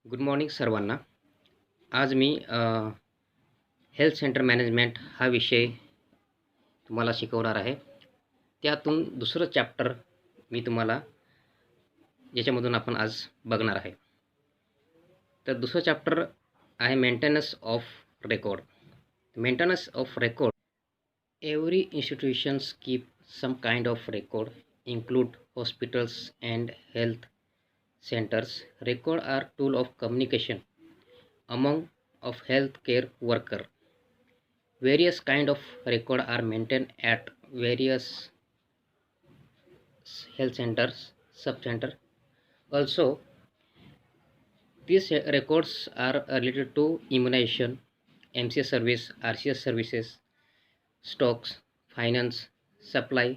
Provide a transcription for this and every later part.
Good morning सर्वांना. आज मी health centre management हा विषय तुम्हाला शिकवणार आहे. त्यातून दुसरं चॅप्टर मी तुम्हाला याच्यामधून आपण आज बघणार आहे. तर दुसरं चॅप्टर आहे maintenance of record. Maintenance of record. Every institutions keep some kind of record include hospitals and health centers. Record are tool of communication among of healthcare worker. Various kind of record are maintained at various health centers, sub center. Also, these records are related to immunization, MCS service, RCS services, stocks, finance, supply,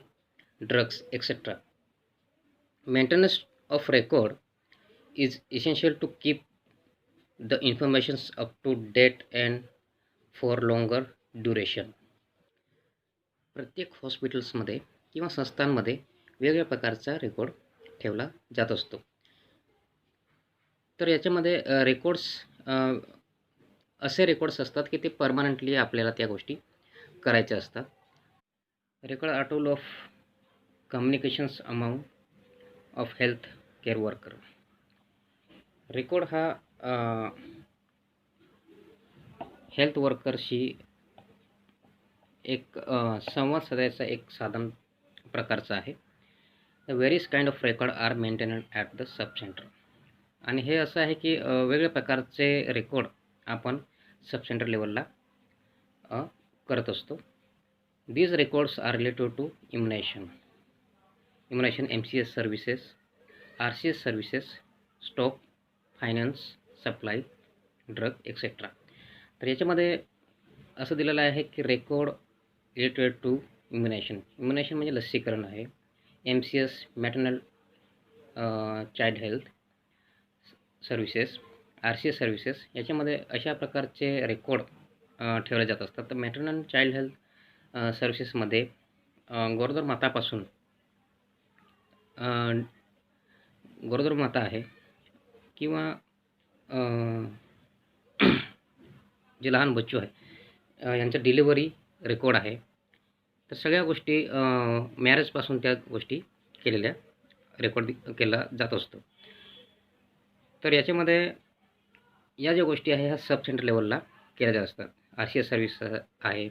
drugs, etc. Maintenance of record is essential to keep the information up to date and for longer duration. प्रत्येक हॉस्पिटल्समध्ये किंवा संस्थांमध्ये वेगवेगळ्या प्रकारचा record ठेवला जात असतो. तर याच्यामध्ये रेकॉर्ड्स असे रेकॉर्ड्स असतात की ते परमनंटली आपल्याला त्या गोष्टी करायच्या असतात. Record are tool of communications among of health care worker. Record हा हेल्थ वर्करशी एक संवाद साधायचा एक साधन प्रकारचं आहे. The various kind of record are maintained at the sub centre. आणि हे असं आहे की वेगवेगळ्या प्रकारचे रेकॉर्ड आपण सब सेंटर लेवलला करत असतो. These records are related to immunisation, MCS services, RCS services, stock, finance, supply, drug etcetera. तर याच्यामध्ये असं दिलेलं आहे की रेकॉर्ड रिलेटेड टू इम्युनायझेशन म्हणजे लसीकरण आहे. MCS maternal child health services, RCS services याच्यामध्ये अशा प्रकारचे रेकॉर्ड ठेवले जात असतात. तर मॅटर्नल चाइल्ड हेल्थ सर्व्हिसेसमध्ये गरोदर मातापासून गरोदर माता आहे किंवा जे लहान बच्चू आहे यांचा डिलिव्हरी रेकॉर्ड आहे. तर सगळ्या गोष्टी मॅरेजपासून त्या गोष्टी केलेल्या रेकॉर्ड केला जात असतो. तर याच्यामध्ये या ज्या गोष्टी आहे ह्या सब सेंटर लेवलला केल्या जात असतात. RCS सर्व्हिस आहे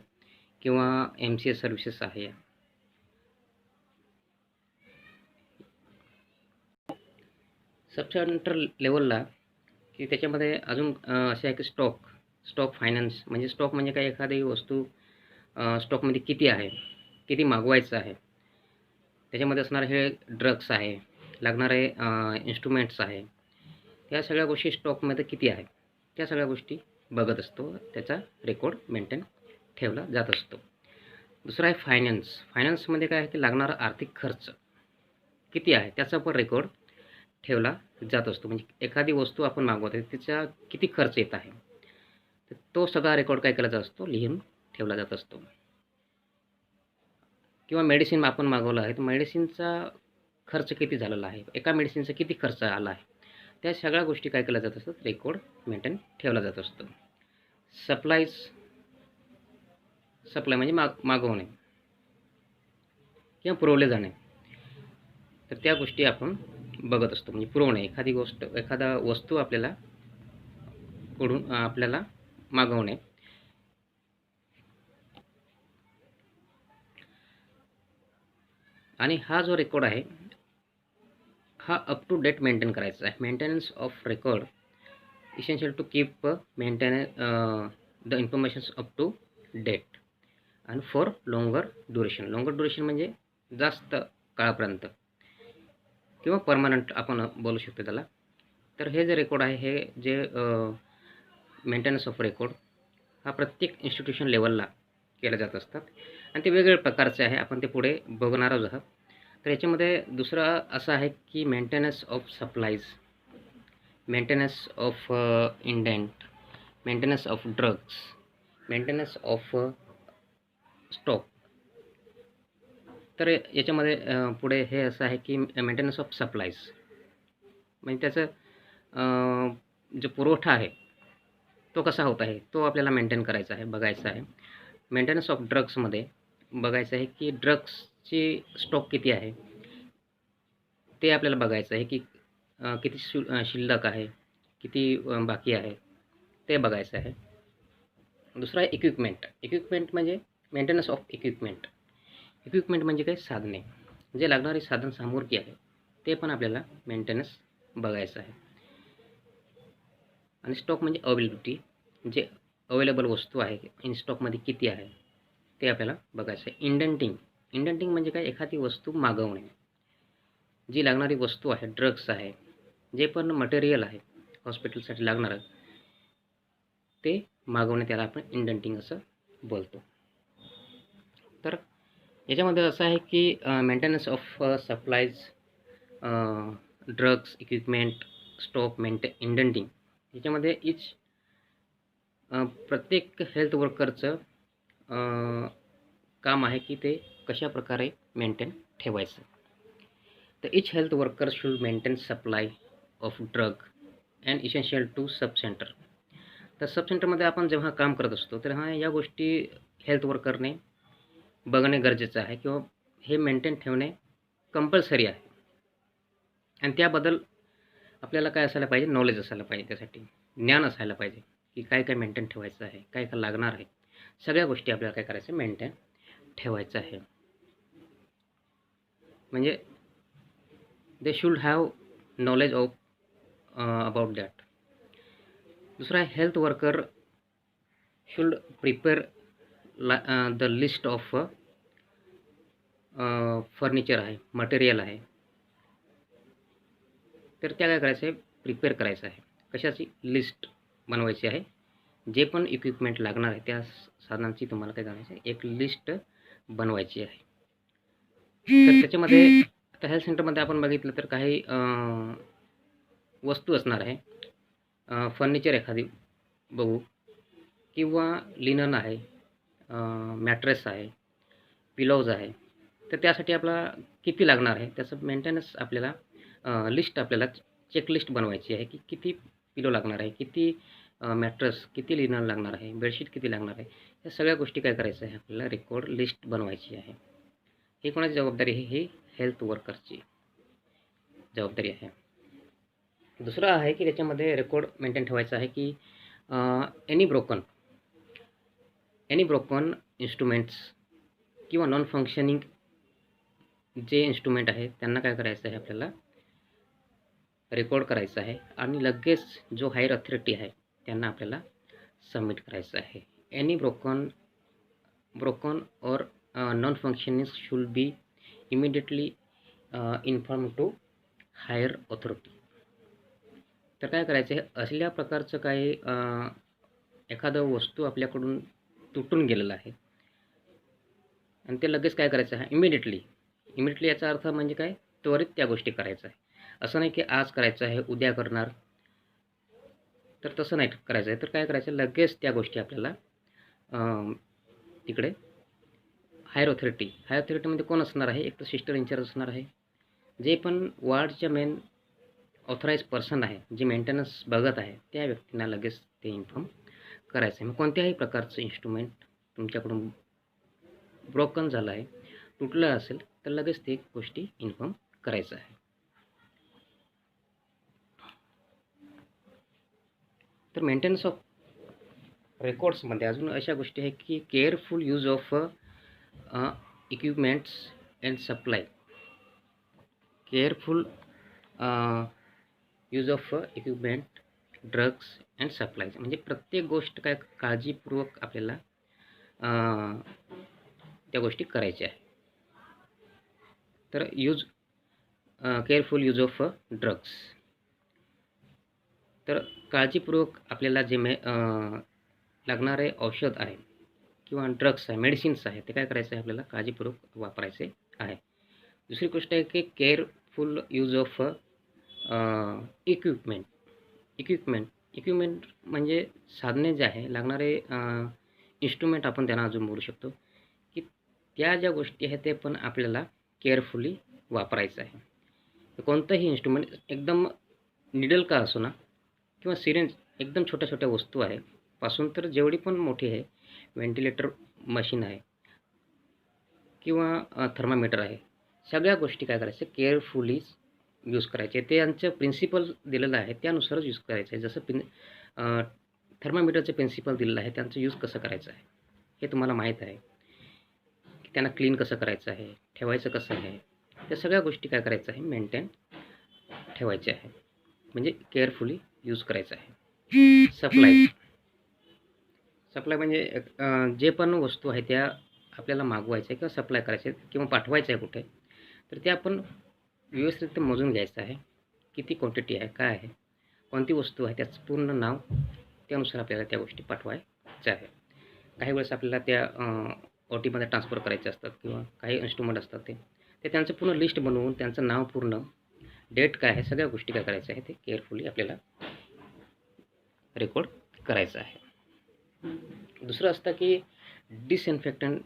किंवा MCS सर्व्हिसेस आहे. सब सेंटर लेवलला की त्याच्यामध्ये अजून असे आहे की स्टॉक फायनान्स म्हणजे स्टॉक म्हणजे काय, एखादी वस्तू स्टॉकमध्ये किती आहे, किती मागवायचं आहे, त्याच्यामध्ये असणारे हे ड्रग्स आहे, लागणारे इन्स्ट्रुमेंट्स आहे, या सगळ्या गोष्टी स्टॉकमध्ये किती आहे त्या सगळ्या गोष्टी बघत असतो. त्याचा रेकॉर्ड मेंटेन ठेवला जात असतो. दुसरा आहे फायनान्समध्ये काय आहे की लागणारा आर्थिक खर्च किती आहे त्याचा पण रेकॉर्ड ठेवला जात असतो. म्हणजे एखादी वस्तू आपण मागवत आहे त्याचा किती खर्च येत आहे तर तो सगळा रेकॉर्ड काय केला जात असतो, लिहून ठेवला जात असतो. किंवा मेडिसिन आपण मागवलं आहे तर मेडिसिनचा खर्च किती झालेला आहे, एका मेडिसिनचा किती खर्च आला आहे, त्या सगळ्या गोष्टी काय केल्या जात असतात, रेकॉर्ड मेंटेन ठेवला जात असतो. सप्लाय म्हणजे मागवणे किंवा पुरवले जाणे, तर त्या गोष्टी आपण बघत असतो. म्हणजे पुरवणे, एखादा वस्तू आपल्याला मागवणे. आणि हा जो रेकॉर्ड आहे हा अप टू डेट मेंटेन करायचा आहे. Maintenance of record essential to keep the informations up to date आणि फॉर लॉंगर ड्युरेशन म्हणजे जास्त काळापर्यंत किंवा परमनंट आपण बोलू शकतो त्याला. तर हे जे रेकॉर्ड आहे हे जे मेंटेनन्स ऑफ रेकॉर्ड हा प्रत्येक इन्स्टिट्यूशन लेवलला केल्या जात असतात आणि ते वेगवेगळ्या प्रकारचे आहे. आपण ते पुढे बघणारच आहोत. तर याच्यामध्ये दुसरं असं आहे की maintenance of supplies, maintenance of indent, maintenance of drugs, maintenance of stock. तर याच्यामध्ये पुढे हे असं आहे की मेंटेनन्स ऑफ सप्लाईज म्हणजे त्याचं जो पुरवठा आहे तो कसा होत आहे तो आपल्याला मेंटेन करायचा आहे, बघायचा आहे. मेंटेनन्स ऑफ ड्रग्समध्ये बघायचं आहे की ड्रग्सची स्टॉक किती आहे ते आपल्याला बघायचं आहे, की किती शिल्लक आहे, किती बाकी आहे ते बघायचं आहे. दुसरा आहे इक्विपमेंट. इक्विपमेंट म्हणजे मेंटेनन्स ऑफ इक्विपमेंट. इक्विपमेंट म्हणजे काय, साधने, जे लागणारी साधन सामुग्री आहे ते पण आपल्याला मेंटेनन्स बघायचं आहे. आणि स्टॉक म्हणजे अवेलेबिलिटी, जे अवेलेबल वस्तू आहे इन स्टॉकमध्ये किती आहे ते आपल्याला बघायचं आहे. इंडेंटिंग. इंडेंटिंग म्हणजे काय, एखादी वस्तू मागवणे, जी लागणारी वस्तू आहे, ड्रग्स आहे, जे पण मटेरियल आहे हॉस्पिटलसाठी लागणारं ते मागवणे, त्याला आपण इंडेंटिंग असं बोलतो. तर याच्यामध्ये असं आहे की maintenance of supplies, drugs, equipment, stock, indenting, याच्यामध्ये प्रत्येक हेल्थ वर्करचं काम आहे की ते कशा प्रकारे मेंटेन ठेवायचं. तर each health worker should maintain supply of drug and essential to sub centre. तर सब सेंटरमध्ये आपण जेव्हा काम करत असतो तर या गोष्टी हेल्थ वर्करने बघणे गरजेचं आहे किंवा हे मेंटेन ठेवणे कंपल्सरी आहे. आणि त्याबद्दल आपल्याला काय असायला पाहिजे, नॉलेज असायला पाहिजे, त्यासाठी ज्ञान असायला पाहिजे की काय काय मेंटेन ठेवायचं आहे, काय काय लागणार आहे, सगळ्या गोष्टी आपल्याला काय करायचं, मेंटेन ठेवायचं आहे. म्हणजे they should have knowledge of about that. दुसरा, health worker should prepare the list of furniture आहे, मटेरियल आहे, तर त्या काय करायचं आहे, प्रिपेअर करायचं आहे. कशाची लिस्ट बनवायची आहे, जे पण इक्विपमेंट लागणार आहे त्या साधनांची तुम्हाला काय करायचं आहे, एक लिस्ट बनवायची आहे. तर त्याच्यामध्ये आता हेल्थ सेंटरमध्ये आपण बघितलं तर काही वस्तू असणार आहे, फर्निचर एखादी बघू, किंवा लिनन आहे, मॅट्रेस आहे, पिलोज आहे. तर त्यासाठी आपल्याला किती लागणार आहे त्याचं मेंटेनन्स आपल्याला लिस्ट, आपल्याला चेकलिस्ट बनवायची आहे की किती पिलो लागणार आहे, किती मॅट्रेस, किती लिनन लागणार आहे, बेडशीट किती लागणार आहे. या सगळ्या गोष्टी काय करायचं आहे, आपल्याला रेकॉर्ड लिस्ट बनवायची आहे. ही कोणाची जबाबदारी आहे, ही हेल्थ वर्करची जबाबदारी आहे. दुसरं आहे की त्याच्यामध्ये रेकॉर्ड मेंटेन ठेवायचं आहे की एनी ब्रोकन इन्स्ट्रुमेंट्स किंवा नॉन फंक्शनिंग जे इन्स्ट्रुमेंट आहे त्यांना काय करायचं आहे, आपल्याला रेकॉर्ड करायचं आहे आणि लगेच जो हायर अथॉरिटी आहे त्यांना आपल्याला सबमिट करायचं आहे. Any broken or non functioning should be immediately inform to higher authority. तर काय करायचं आहे, असल्या प्रकारचं काही एखादं वस्तू आपल्याकडून तुटून गेलेलं आहे आणि ते लगेच काय करायचं आहे, इमिडिएटली याचा अर्थ म्हणजे काय, त्वरित त्या गोष्टी करायचं आहे. असं नाही की आज करायचं आहे उद्या करणार, तर तसं नाही करायचं आहे. तर काय करायचं, लगेच त्या गोष्टी आपल्याला तिकडे हायर अथॉरिटीमध्ये कोण असणार आहे, एक तर सिस्टर इंचार्ज असणार आहे, जे पण वॉर्डच्या मेन ऑथराईज पर्सन आहे, जे मेंटेनन्स बघत आहे, त्या व्यक्तींना लगेच ते इन्फॉर्म करायचं आहे. मग कोणत्याही प्रकारचं इन्स्ट्रुमेंट तुमच्याकडून ब्रोकन झालं आहे, तुटलं असेल, तर लगेच ते गोष्टी इन्फॉर्म करायचं आहे. तर मेंटेनन्स ऑफ रेकॉर्ड्समध्ये अजून अशा गोष्टी आहेत की careful use of equipments and supply. Careful use of equipment, drugs and supplies, म्हणजे प्रत्येक गोष्ट काय काळजीपूर्वक आपल्याला त्या गोष्टी करायच्या आहे. तर केअरफुल यूज ऑफ ड्रग्स, तर काळजीपूर्वक आपल्याला जे लागणारे औषध आहे किंवा ड्रग्स आहे, मेडिसिन्स आहे, ते काय करायचं आहे, आपल्याला काळजीपूर्वक वापरायचे आहे. दुसरी गोष्ट आहे की केअरफुल यूज ऑफ इक्विपमेंट म्हणजे साधने जे आहे, लागणारे इन्स्ट्रुमेंट आपण त्यांना अजून बोलू शकतो की त्या ज्या गोष्टी आहेत ते पण आपल्याला केअरफुली वापरायचं आहे. कोणतंही इन्स्ट्रुमेंट एकदम निडल का असो ना, किंवा सिरिंज एकदम छोट्या छोट्या वस्तू आहे पासून तर जेवढी पण मोठी आहे व्हेंटिलेटर मशीन आहे किंवा थर्मामीटर आहे, सगळ्या गोष्टी काय करायच्या केअरफुली यूज करायचे. ते यांचं प्रिन्सिपल दिलेलं आहे त्यानुसारच यूज करायचं आहे. जसं थर्मामीटरचे प्रिन्सिपल दिलेलं आहे त्यांचं यूज कसं करायचं आहे हे तुम्हाला माहीत आहे. की त्यांना क्लीन कसं करायचं आहे, ठेवायचं कसं आहे, त्या सगळ्या गोष्टी काय करायचं आहे मेंटेन ठेवायच्या आहे, म्हणजे केअरफुली यूज करायचं आहे. सप्लाय म्हणजे जे पण वस्तू आहे त्या आपल्याला मागवायच्या किंवा सप्लाय करायच्या किंवा पाठवायचं आहे कुठे, तर ते आपण व्यवस्थित मोजून घ्यायचं आहे. किती क्वांटिटी आहे, काय आहे, कोणती वस्तू आहे, त्याचं पूर्ण नाव, त्यानुसार आपल्याला त्या गोष्टी पाठवायच्या आहे. काही वेळेस आपल्याला त्या OTमध्ये ट्रान्सफर करायचे असतात किंवा काही इन्स्ट्रुमेंट असतात ते त्यांचं पूर्ण लिस्ट बनवून त्यांचं नाव पूर्ण, डेट काय आहे, सगळ्या गोष्टी काय करायच्या आहे ते केअरफुली आपल्याला रेकॉर्ड करायचं आहे. दुसरं असतं की disinfectant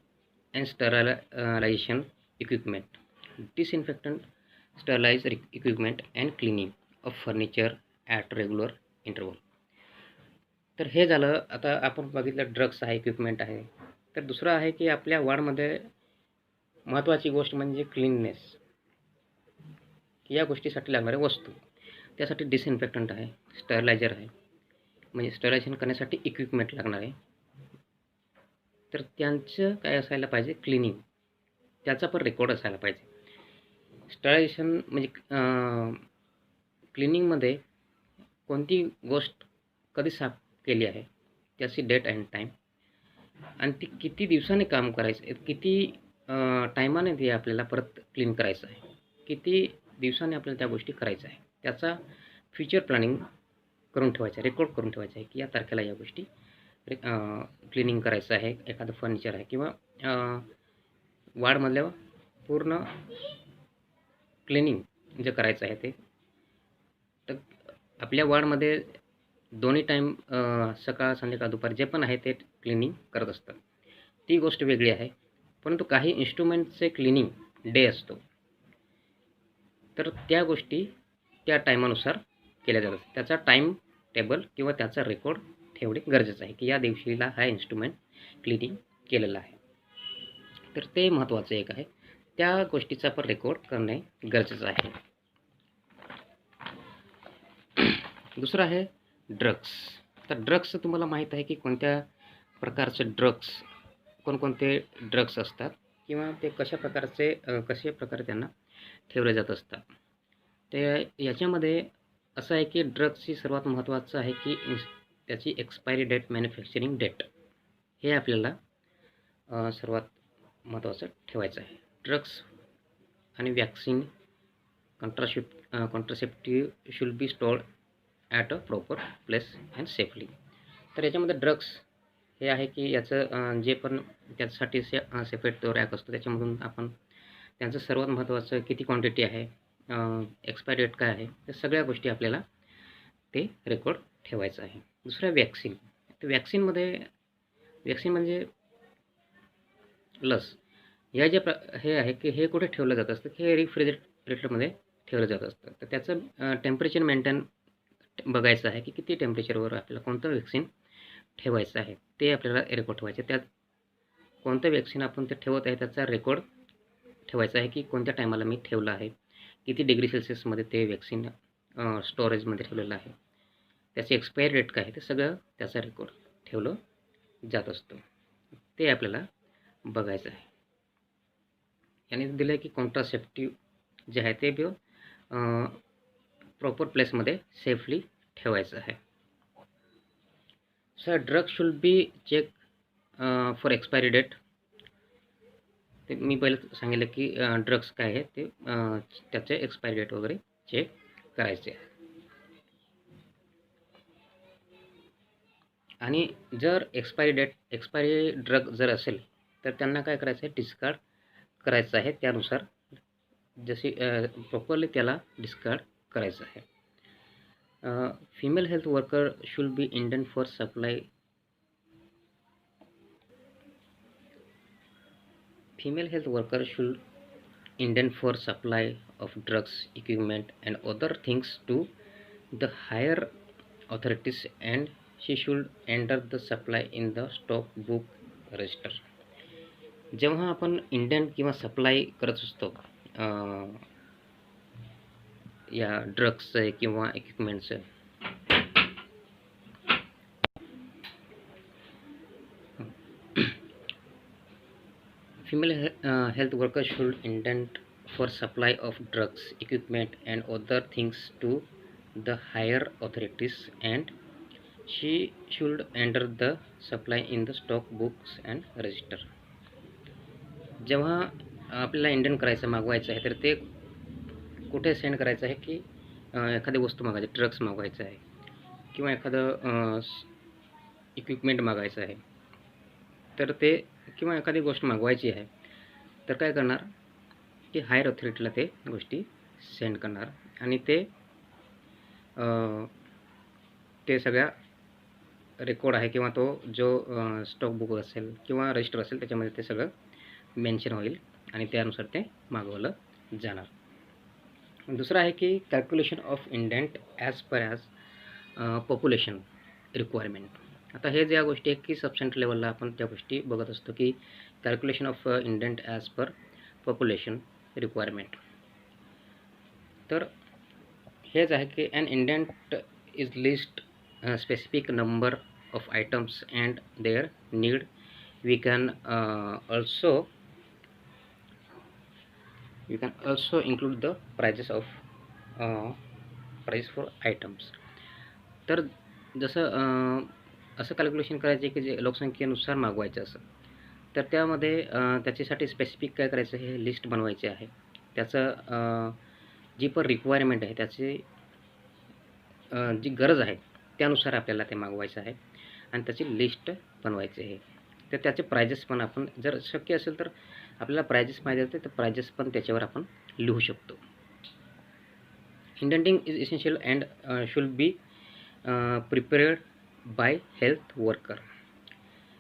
and sterilisation equipment. Disinfectant, sterilise equipment and cleaning of furniture at regular interval. तर हे झालं. आता आपण बघितलं ड्रग्स आहे, इक्विपमेंट आहे. तर दुसरं आहे की आपल्या वॉर्डमध्ये महत्त्वाची गोष्ट म्हणजे क्लीननेस. या गोष्टीसाठी लागणाऱ्या वस्तू, त्यासाठी डिसइन्फेक्टंट आहे, स्टरलायझर आहे, म्हणजे स्टरलायझेशन करण्यासाठी इक्विपमेंट लागणार आहे. तर त्यांचं काय असायला पाहिजे, क्लिनिंग, त्याचा पण रेकॉर्ड असायला पाहिजे. स्टरलायझेशन म्हणजे क्लिनिंगमध्ये कोणती गोष्ट कधी साफ केली आहे, त्याची डेट अँड टाईम, आणि ती किती दिवसांनी काम करायचं, किती टायमाने ते आपल्याला परत क्लीन करायचं आहे, किती दिवसांनी आपल्याला त्या गोष्टी करायच्या आहे, त्याचा फ्युचर प्लॅनिंग करून ठेवायचं आहे, रेकॉर्ड करून ठेवायचं आहे की या तारखेला या गोष्टी क्लिनिंग करायचं आहे. एखादं फर्निचर आहे किंवा वार्डमधल्या पूर्ण क्लिनिंग जे करायचं आहे ते. तर आपल्या वार्डमध्ये दोन्ही टाईम सकाळ संध्याकाळ दुपार जे पण आहे ते क्लिनिंग करत असतात, ती गोष्ट वेगळी आहे. परंतु काही इन्स्ट्रुमेंटचे क्लिनिंग डे असतो, तर त्या गोष्टी त्या टायमानुसार केल्या जातात. त्याचा टाईम टेबल किंवा त्याचा रेकॉर्ड ठेवणे गरजेचं आहे की या दिवशीला हा इन्स्ट्रुमेंट क्लिनिंग केलेला आहे. तर ते महत्त्वाचं एक आहे, त्या गोष्टीचा पण रेकॉर्ड करणे गरजेचं आहे. दुसरं आहे ड्रग्स. तर ड्रग्स तुम्हाला माहीत आहे की कोणत्या प्रकारचे ड्रग्स, कोणकोणते ड्रग्स असतात किंवा ते कशा प्रकारे त्यांना ठेवले जात असतात. ते याच्यामध्ये असं आहे की ड्रग्सची सर्वात महत्त्वाचं आहे की त्याची एक्सपायरी डेट, मॅन्युफॅक्चरिंग डेट, हे आपल्याला सर्वात महत्त्वाचं ठेवायचं आहे. ड्रग्स आणि vaccine, contraceptive should be stored at a proper place and safely. तर याच्यामध्ये ड्रग्स हे आहे की याचं जे पण त्याच्यासाठी सेपरेट तो रॅक असतो, त्याच्यामधून आपण त्यांचं सर्वात महत्त्वाचं किती क्वांटिटी आहे, एक्सपायरी डेट काय आहे, त्या सगळ्या गोष्टी आपल्याला ते रेकॉर्ड ठेवायचं आहे. दुसरं वॅक्सिन. तर वॅक्सिन म्हणजे लस. या ज्या हे आहे की हे कुठे ठेवलं जात असतं, हे रेफ्रिजरेटरमध्ये ठेवलं जात असतं. तर त्याचं टेम्परेचर मेंटेन बघायचं आहे की किती टेम्परेचरवर आपल्याला कोणतं वॅक्सिन ठेवायचं आहे, ते आपल्याला रेकॉर्ड ठेवायचं आहे. त्यात कोणतं वॅक्सिन आपण ते ठेवत आहे त्याचा रेकॉर्ड ठेवायचा आहे की कोणत्या टायमाला मी ठेवलं आहे, किती डिग्री सेल्सिअसमध्ये ते वॅक्सिन स्टोरेजमध्ये ठेवलेलं आहे, त्याची एक्सपायरी डेट काय आहे, ते सगळं त्याचा रेकॉर्ड ठेवलं जात असतो. ते आपल्याला बघायचं आहे. याने दिलं आहे की कॉन्ट्रासेप्टिव्ह जे आहे ते प्रॉपर प्लेसमध्ये सेफली ठेवायचं आहे. Sir drug should be check for expiry date. ते मी पहिलं सांगितलं की ड्रग्स काय आहे ते त्याचे एक्सपायरी डेट वगैरे चेक करायचे आहे. आणि जर एक्सपायरी ड्रग जर असेल तर त्यांना काय करायचं आहे, डिस्कार्ड करायचं आहे. त्यानुसार जशी प्रॉपरली त्याला डिस्कार्ड करायचं आहे. Female health worker should be Hindon for supply. Female health workers should intend for supply of drugs, equipment, and other things to the higher authorities and she should enter the supply in the stock book register. जेव्हा आपण indent किंवा supply करत असतो या ड्रग्सचं किंवा इक्विपमेंटचं, female health workers should indent for supply of drugs, equipment and other things to the higher authorities and she should enter the supply in the stock books and register. जेव्हा आपल्याला indent करायचं मागवायचं आहे तर ते कुठे सेंड करायचं आहे की एखादी वस्तू मागायची, ड्रग्स मागवायचं आहे किंवा एखादं इक्विपमेंट मागायचं आहे तर ते किंवा एखादी गोष्ट मागवायची आहे तर काय करणार की हायर ऑथॉरिटीला ते गोष्टी सेंड करणार आणि ते सगळ्या रेकॉर्ड आहे किंवा तो जो स्टॉक बुक असेल किंवा रजिस्टर असेल त्याच्यामध्ये ते सगळं मेन्शन होईल आणि त्यानुसार ते मागवलं जाणार. दुसरं आहे की calculation of indent as per as population requirement. आता हे ज्या गोष्टी आहेत की सब सेंटर लेवलला आपण त्या गोष्टी बघत असतो की calculation of indent as per population requirement. तर हेच आहे की an indent is list specific number of items and their need. We can also include the prices of price for items. तर जसं असं कॅल्क्युलेशन करायचं की जे लोकसंख्येनुसार मागवायचं असं तर त्यामध्ये त्याच्यासाठी स्पेसिफिक काय करायचं हे लिस्ट बनवायचे आहे. त्याचं जी पण रिक्वायरमेंट आहे त्याची जी गरज आहे त्यानुसार आपल्याला ते मागवायचं आहे आणि त्याची लिस्ट बनवायची आहे. तर त्याचे प्राइजेस पण आपण जर शक्य असेल तर आपल्याला प्राइजेस माहिती असते तर प्राइजेस पण त्याच्यावर आपण लिहू शकतो. Indenting is essential and should be prepared by health worker.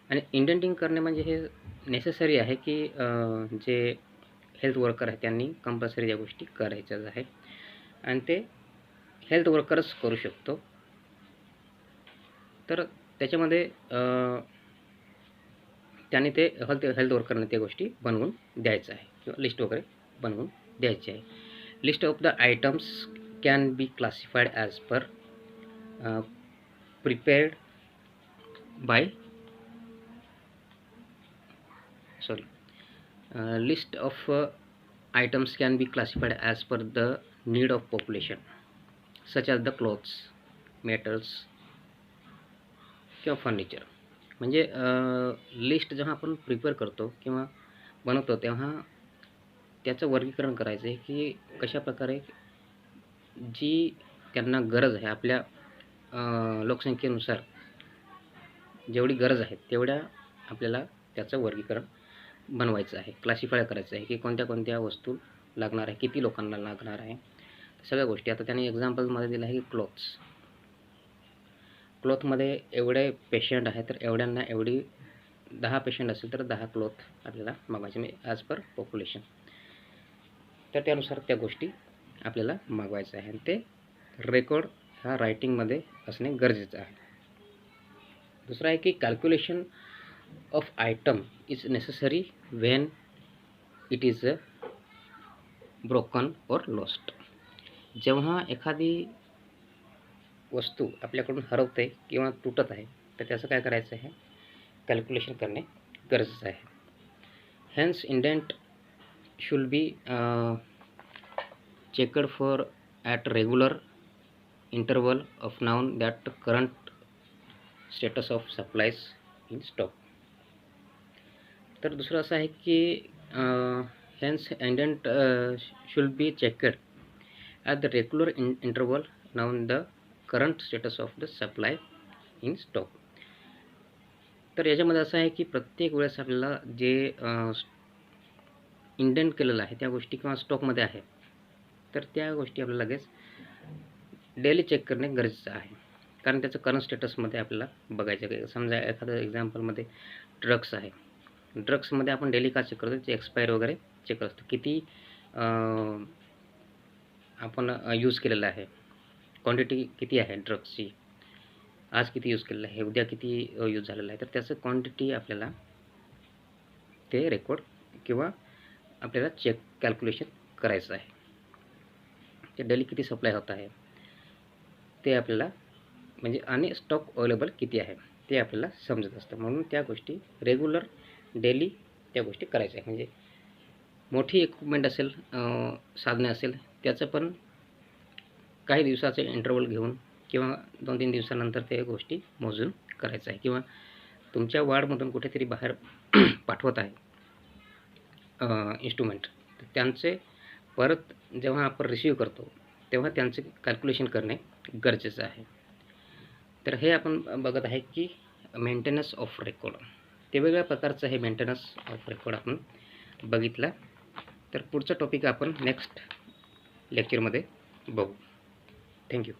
आणि इंडेंटिंग करणे म्हणजे हे नेसेसरी आहे की जे हेल्थ वर्कर आहे त्यांनी कंपल्सरी या गोष्टी करायच्याच आहे आणि ते हेल्थ वर्करच करू शकतो. तर त्याच्यामध्ये त्यांनी ते हेल्थ वर्करने त्या गोष्टी बनवून द्यायचं आहे किंवा लिस्ट वगैरे बनवून द्यायची आहे. List of the items can be classified as per prepared by list of items can be classified as per the need of population such as the clothes, metals किंवा फर्निचर. म्हणजे लिस्ट जेव्हा आपण prepare करतो किंवा बनवतो तेव्हा त्याचं वर्गीकरण करायचं आहे की कशा प्रकारे जी त्यांना गरज आहे आपल्या लोकसंख्येनुसार जेवढी गरज आहे तेवढ्या आपल्याला त्याचं वर्गीकरण बनवायचं आहे, क्लासिफाय करायचं आहे की कोणत्या कोणत्या वस्तू लागणार आहे, किती लोकांना लागणार आहे, सगळ्या गोष्टी. आता त्याने एक्झाम्पलमध्ये दिलं आहे की क्लॉथमध्ये एवढे पेशंट आहे तर एवढ्यांना एवढी 10 पेशंट असेल तर 10 क्लॉथ आपल्याला मागवायचे म्हणजे ॲज पर पॉप्युलेशन. तर त्यानुसार त्या गोष्टी आपल्याला मागवायचं आहे आणि ते रेकॉर्ड ह्या रायटिंगमध्ये असणे गरजेचं आहे. दुसरं आहे की calculation of item is necessary when it is broken or lost. जेव्हा एखादी वस्तू आपल्याकडून हरवते किंवा तुटत आहे तर त्याचं काय करायचं आहे, कॅल्क्युलेशन करणे गरजेचं आहे. Hence indent should be checked for at regular interval of known that current status of supplies in stock. तर दुसरं असं आहे की hence indent should be checked at the regular interval known the current status of the supply in stock. तर याच्यामध्ये असं आहे की प्रत्येक वेळेस आपल्याला जे इंडेंट केलेलं आहे त्या गोष्टी किंवा स्टॉकमध्ये आहे तर त्या गोष्टी आपल्याला लगेच डेली चेक करणे गरजेचं आहे कारण त्याचं करंट स्टेटसमध्ये आपल्याला बघायचं आहे. समजा एखादं एक्झाम्पलमध्ये ड्रग्स आहे, ड्रग्समध्ये आपण डेली का चेक करतो, ते एक्सपायर वगैरे चेक करतो, किती आपण यूज केलेलं आहे, क्वांटिटी किती आहे ड्रग्सची आज किती यूज केलेलं आहे, उद्या किती यूज झालेलं आहे, तर त्याचं क्वांटिटी आपल्याला ते रेकॉर्ड किंवा आपल्याला चेक कॅल्क्युलेशन करायचं आहे. ते डेली किती सप्लाय होत आहे ते आपल्याला म्हणजे आणि स्टॉक अवेलेबल किती आहे ते आपल्याला समजत असतं. म्हणून त्या गोष्टी रेग्युलर डेली त्या गोष्टी करायच्या आहे. म्हणजे मोठी इक्विपमेंट असेल, साधने असेल, त्याचं पण काही दिवसाचे इंटरवल घेऊन किंवा 2-3 दिवसानंतर त्या गोष्टी मोजून करायचं आहे. किंवा तुमच्या वार्डमधून कुठेतरी बाहेर पाठवत आहे इन्स्ट्रुमेंट, तर त्यांचे परत जेव्हा आपण रिसीव करतो तेव्हा त्यांचे कॅल्क्युलेशन करणे गरजेचं आहे. तर हे आपण बघत आहे की मेंटेनन्स ऑफ रेकॉर्ड, ते वेगळ्या प्रकारचं हे मेंटेनन्स ऑफ रेकॉर्ड आपण बघितला. तर पुढचा टॉपिक आपण नेक्स्ट लेक्चरमध्ये बघू. थँक्यू.